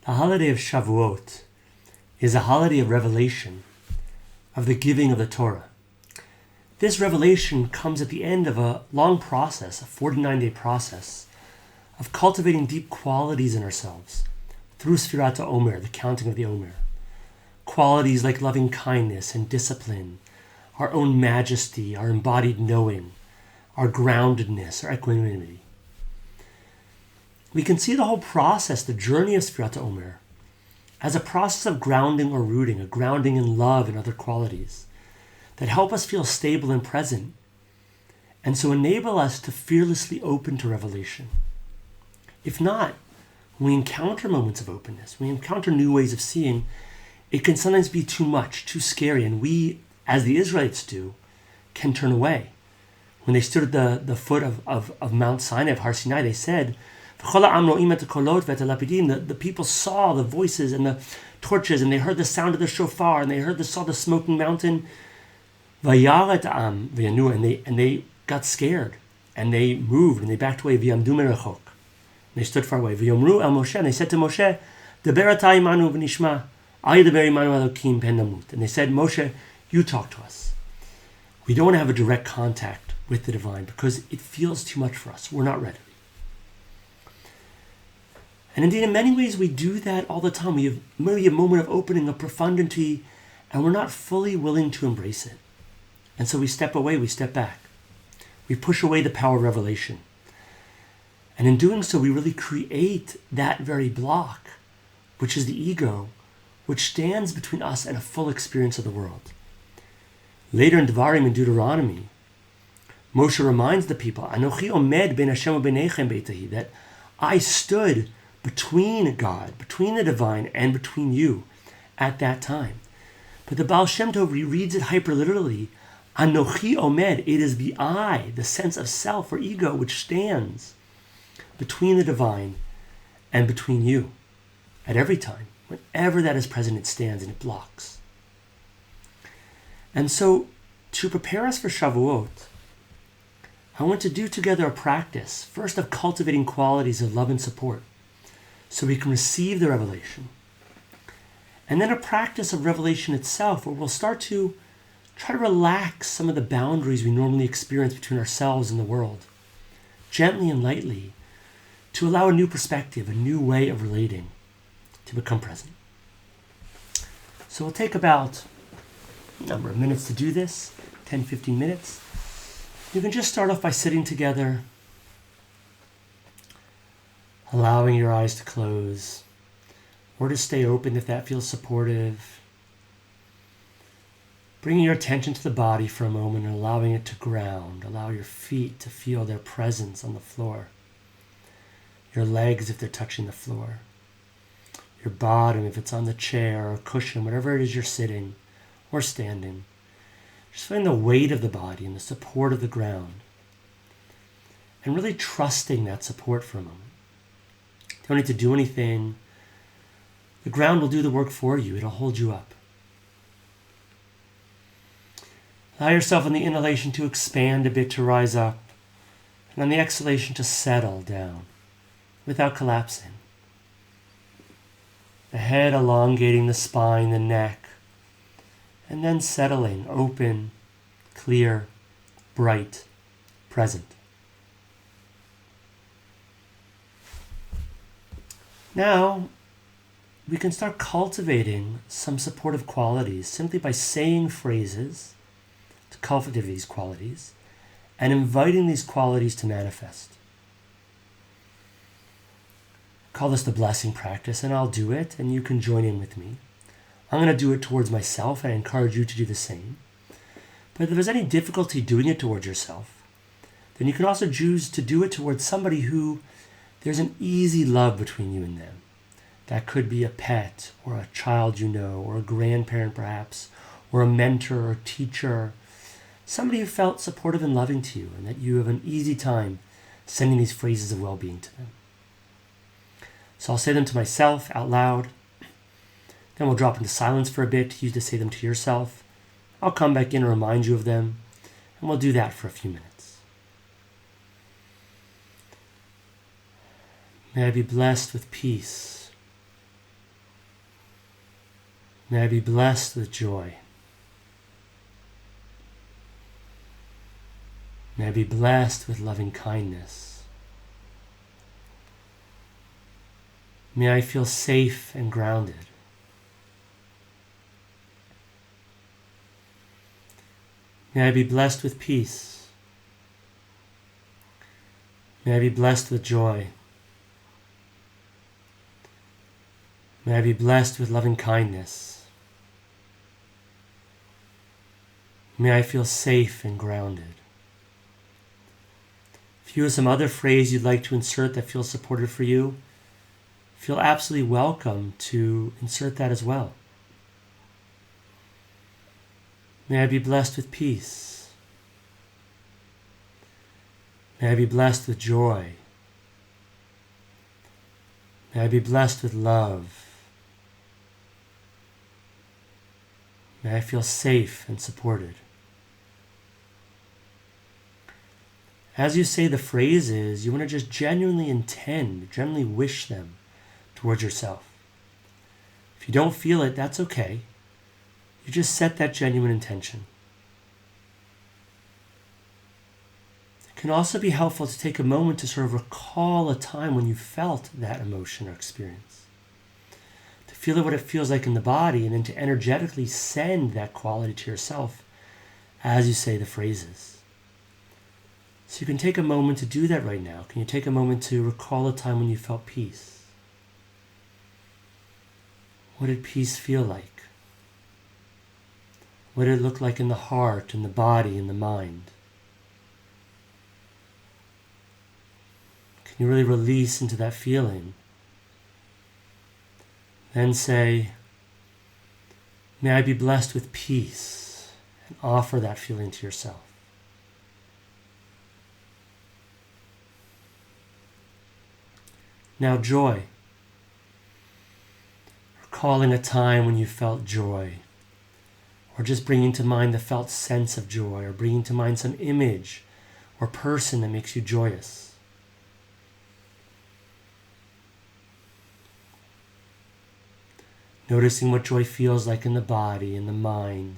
The holiday of Shavuot is a holiday of revelation, of the giving of the Torah. This revelation comes at the end of a long process, a 49-day process, of cultivating deep qualities in ourselves through Sfirat HaOmer, the counting of the Omer. Qualities like loving kindness and discipline, our own majesty, our embodied knowing, our groundedness, our equanimity. We can see the whole process, the journey of Sfirat HaOmer, as a process of grounding or rooting, a grounding in love and other qualities that help us feel stable and present, and so enable us to fearlessly open to revelation. If not, when we encounter moments of openness, we encounter new ways of seeing, it can sometimes be too much, too scary, and we, as the Israelites do, can turn away. When they stood at the foot of Mount Sinai, of Har Sinai, they said, the people saw the voices and the torches, and they heard the sound of the shofar, and they saw the smoking mountain. And they got scared, and they moved, and they backed away. They stood far away. And they said to Moshe, and they said, Moshe, you talk to us. We don't want to have a direct contact with the divine because it feels too much for us. We're not ready. And indeed, in many ways, we do that all the time. We have maybe a moment of opening, of profundity, and we're not fully willing to embrace it. And so we step away, we step back. We push away the power of revelation. And in doing so, we really create that very block, which is the ego, which stands between us and a full experience of the world. Later in Devarim, in Deuteronomy, Moshe reminds the people, Anochi omed ben Hashem u'benechem beitahi, that I stood between God, between the divine, and between you at that time. But the Baal Shem Tov rereads it hyperliterally. Anochi omed, it is the I, the sense of self or ego, which stands between the divine and between you at every time. Whenever that is present, it stands and it blocks. And so, to prepare us for Shavuot, I want to do together a practice, first of cultivating qualities of love and support, so we can receive the revelation. And then a practice of revelation itself, where we'll start to try to relax some of the boundaries we normally experience between ourselves and the world, gently and lightly, to allow a new perspective, a new way of relating, to become present. So we'll take about a number of minutes to do this, 10, 15 minutes. You can just start off by sitting together, allowing your eyes to close, or to stay open if that feels supportive. Bringing your attention to the body for a moment and allowing it to ground. Allow your feet to feel their presence on the floor. Your legs if they're touching the floor. Your bottom if it's on the chair or cushion, whatever it is you're sitting or standing. Just feeling the weight of the body and the support of the ground. And really trusting that support for a moment. Don't need to do anything. The ground will do the work for you. It'll hold you up. Allow yourself on the inhalation to expand a bit, to rise up. And on the exhalation to settle down without collapsing. The head elongating the spine, the neck. And then settling, open, clear, bright, present. Now, we can start cultivating some supportive qualities simply by saying phrases to cultivate these qualities and inviting these qualities to manifest. Call this the blessing practice, and I'll do it, and you can join in with me. I'm going to do it towards myself, and I encourage you to do the same. But if there's any difficulty doing it towards yourself, then you can also choose to do it towards somebody who there's an easy love between you and them. That could be a pet, or a child you know, or a grandparent perhaps, or a mentor or teacher, somebody who felt supportive and loving to you, and that you have an easy time sending these phrases of well-being to them. So I'll say them to myself out loud. Then we'll drop into silence for a bit, use to say them to yourself. I'll come back in and remind you of them, and we'll do that for a few minutes. May I be blessed with peace. May I be blessed with joy. May I be blessed with loving kindness. May I feel safe and grounded. May I be blessed with peace. May I be blessed with joy. May I be blessed with loving kindness. May I feel safe and grounded. If you have some other phrase you'd like to insert that feels supportive for you, feel absolutely welcome to insert that as well. May I be blessed with peace. May I be blessed with joy. May I be blessed with love. May I feel safe and supported. As you say the phrases, you want to just genuinely intend, genuinely wish them towards yourself. If you don't feel it, that's okay. You just set that genuine intention. It can also be helpful to take a moment to sort of recall a time when you felt that emotion or experience. To feel what it feels like in the body, and then to energetically send that quality to yourself as you say the phrases. So you can take a moment to do that right now. Can you take a moment to recall a time when you felt peace? What did peace feel like? What did it look like in the heart, in the body, in the mind? Can you really release into that feeling? Then say, may I be blessed with peace, and offer that feeling to yourself. Now joy. Recalling a time when you felt joy, or just bringing to mind the felt sense of joy, or bringing to mind some image or person that makes you joyous. Noticing what joy feels like in the body, in the mind,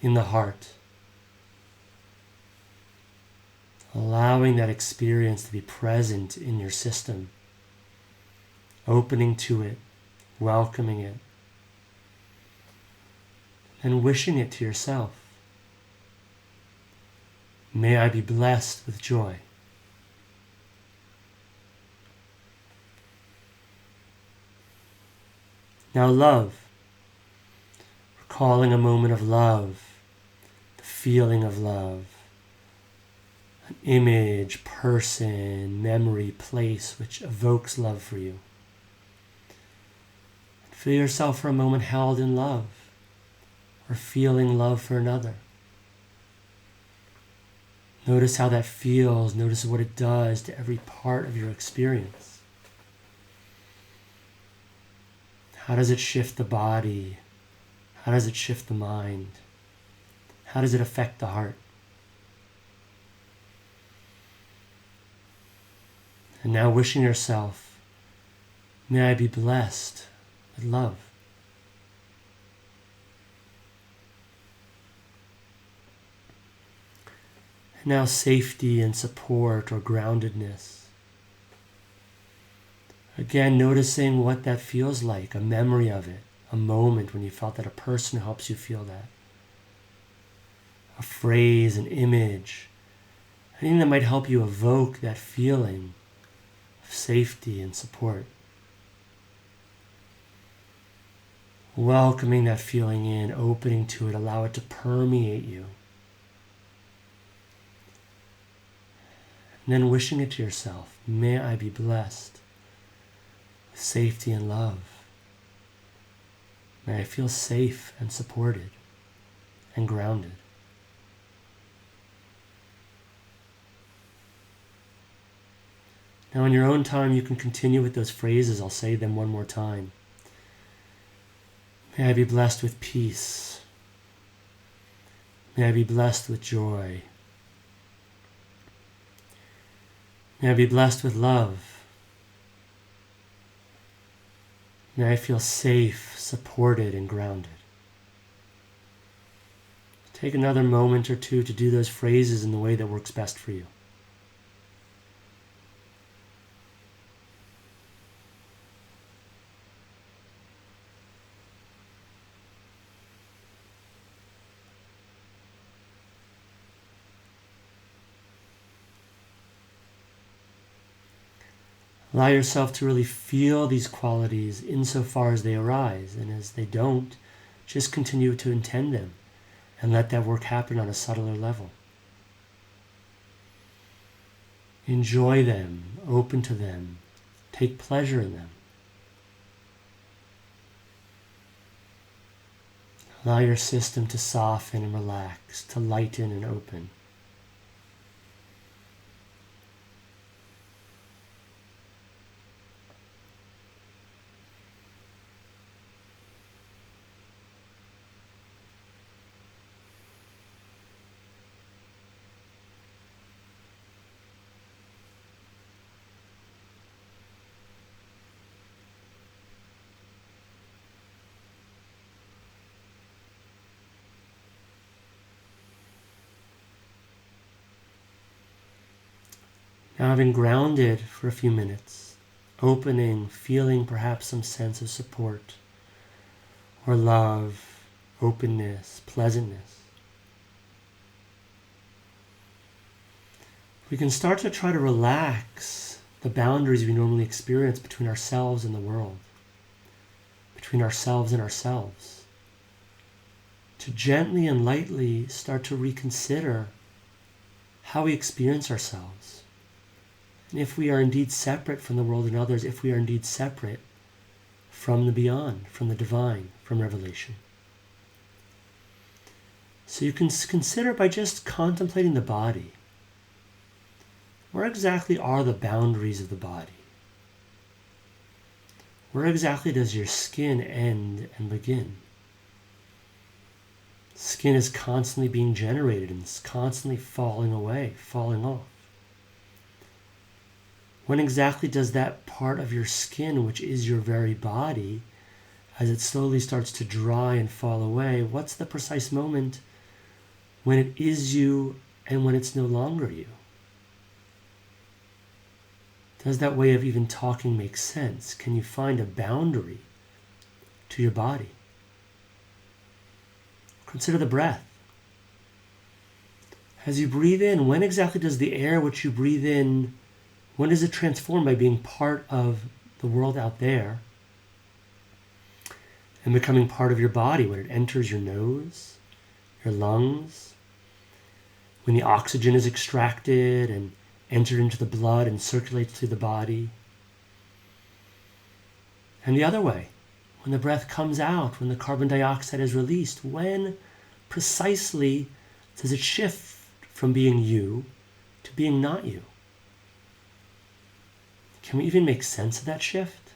in the heart. Allowing that experience to be present in your system. Opening to it, welcoming it, and wishing it to yourself. May I be blessed with joy. Now love. Recalling a moment of love, the feeling of love, an image, person, memory, place which evokes love for you. Feel yourself for a moment held in love, or feeling love for another. Notice how that feels. Notice what it does to every part of your experience. How does it shift the body? How does it shift the mind? How does it affect the heart? And now wishing yourself, may I be blessed with love. And now safety and support or groundedness. Again, noticing what that feels like, a memory of it, a moment when you felt that, a person helps you feel that. A phrase, an image, anything that might help you evoke that feeling of safety and support. Welcoming that feeling in, opening to it, allow it to permeate you. And then wishing it to yourself, may I be blessed with safety and love. May I feel safe and supported and grounded. Now in your own time you can continue with those phrases. I'll say them one more time. May I be blessed with peace. May I be blessed with joy. May I be blessed with love. May I feel safe, supported, and grounded. Take another moment or two to do those phrases in the way that works best for you. Allow yourself to really feel these qualities insofar as they arise, and as they don't, just continue to intend them and let that work happen on a subtler level. Enjoy them, open to them, take pleasure in them. Allow your system to soften and relax, to lighten and open. Now, having grounded for a few minutes, opening, feeling perhaps some sense of support or love, openness, pleasantness, we can start to try to relax the boundaries we normally experience between ourselves and the world, between ourselves and ourselves, to gently and lightly start to reconsider how we experience ourselves. And if we are indeed separate from the world and others, if we are indeed separate from the beyond, from the divine, from revelation. So you can consider by just contemplating the body, where exactly are the boundaries of the body? Where exactly does your skin end and begin? Skin is constantly being generated and it's constantly falling away, falling off. When exactly does that part of your skin, which is your very body, as it slowly starts to dry and fall away, what's the precise moment when it is you and when it's no longer you? Does that way of even talking make sense? Can you find a boundary to your body? Consider the breath. As you breathe in, when exactly does the air which you breathe in, when does it transform by being part of the world out there and becoming part of your body? When it enters your nose, your lungs, when the oxygen is extracted and entered into the blood and circulates through the body. And the other way, when the breath comes out, when the carbon dioxide is released, when precisely does it shift from being you to being not you? Can we even make sense of that shift?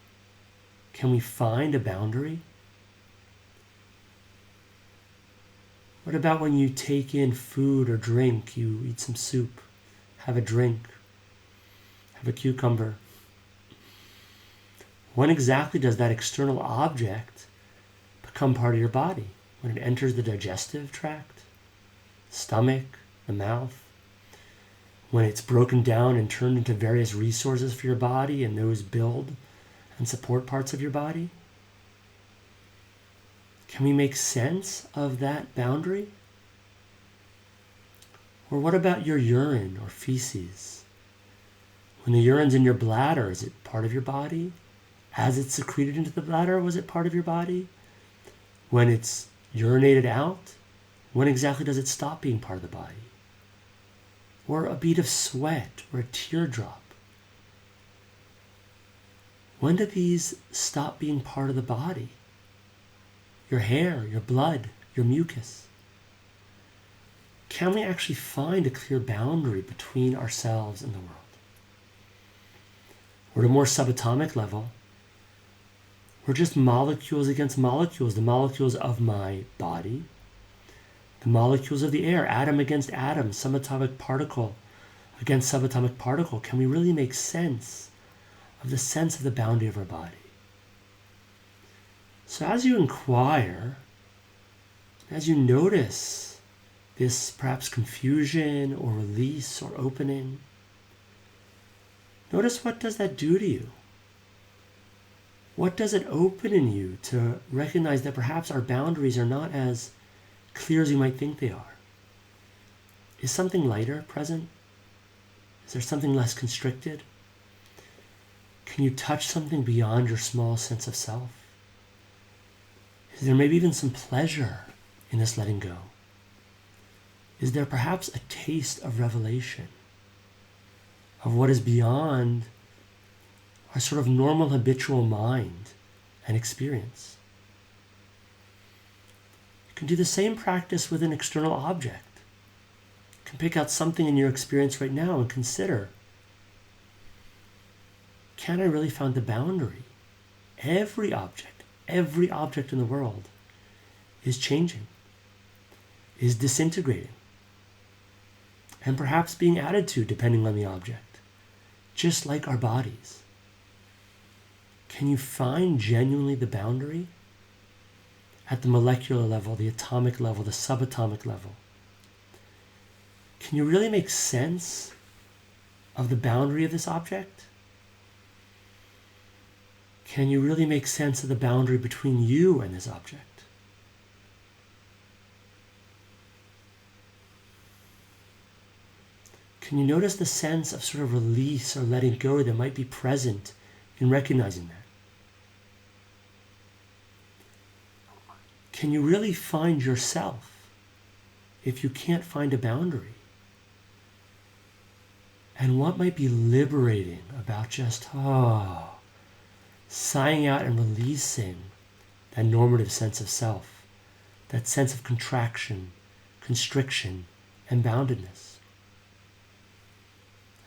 Can we find a boundary? What about when you take in food or drink, you eat some soup, have a drink, have a cucumber? When exactly does that external object become part of your body? When it enters the digestive tract, stomach, the mouth? When it's broken down and turned into various resources for your body and those build and support parts of your body? Can we make sense of that boundary? Or what about your urine or feces? When the urine's in your bladder, is it part of your body? As it's secreted into the bladder, was it part of your body? When it's urinated out, when exactly does it stop being part of the body? Or a bead of sweat or a teardrop? When do these stop being part of the body? Your hair, your blood, your mucus. Can we actually find a clear boundary between ourselves and the world? Or at a more subatomic level, we're just molecules against molecules, the molecules of my body, the molecules of the air, atom against atom, subatomic particle against subatomic particle. Can we really make sense of the boundary of our body? So as you inquire, as you notice this perhaps confusion or release or opening, notice what does that do to you? What does it open in you to recognize that perhaps our boundaries are not as clear as you might think they are? Is something lighter present? Is there something less constricted? Can you touch something beyond your small sense of self? Is there maybe even some pleasure in this letting go? Is there perhaps a taste of revelation, of what is beyond our sort of normal habitual mind and experience? You can do the same practice with an external object. You can pick out something in your experience right now and consider, can I really find the boundary? Every object in the world is changing, is disintegrating, and perhaps being added to depending on the object, just like our bodies. Can you find genuinely the boundary at the molecular level, the atomic level, the subatomic level? Can you really make sense of the boundary of this object? Can you really make sense of the boundary between you and this object? Can you notice the sense of sort of release or letting go that might be present in recognizing that? Can you really find yourself if you can't find a boundary? And what might be liberating about just, sighing out and releasing that normative sense of self, that sense of contraction, constriction, and boundedness?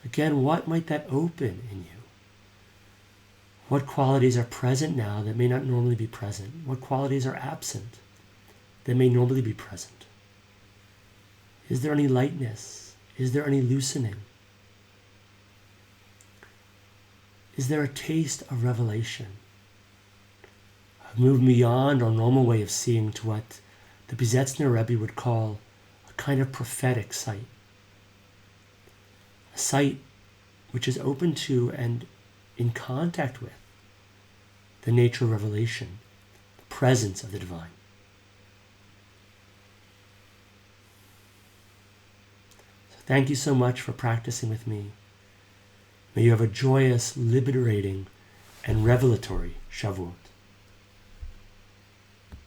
Again, what might that open in you? What qualities are present now that may not normally be present? What qualities are absent that may normally be present? Is there any lightness? Is there any loosening? Is there a taste of revelation? Of moving beyond our normal way of seeing to what the Pizetzner Rebbe would call a kind of prophetic sight. A sight which is open to and in contact with the nature of revelation, the presence of the divine. So thank you so much for practicing with me. May you have a joyous, liberating, and revelatory Shavuot.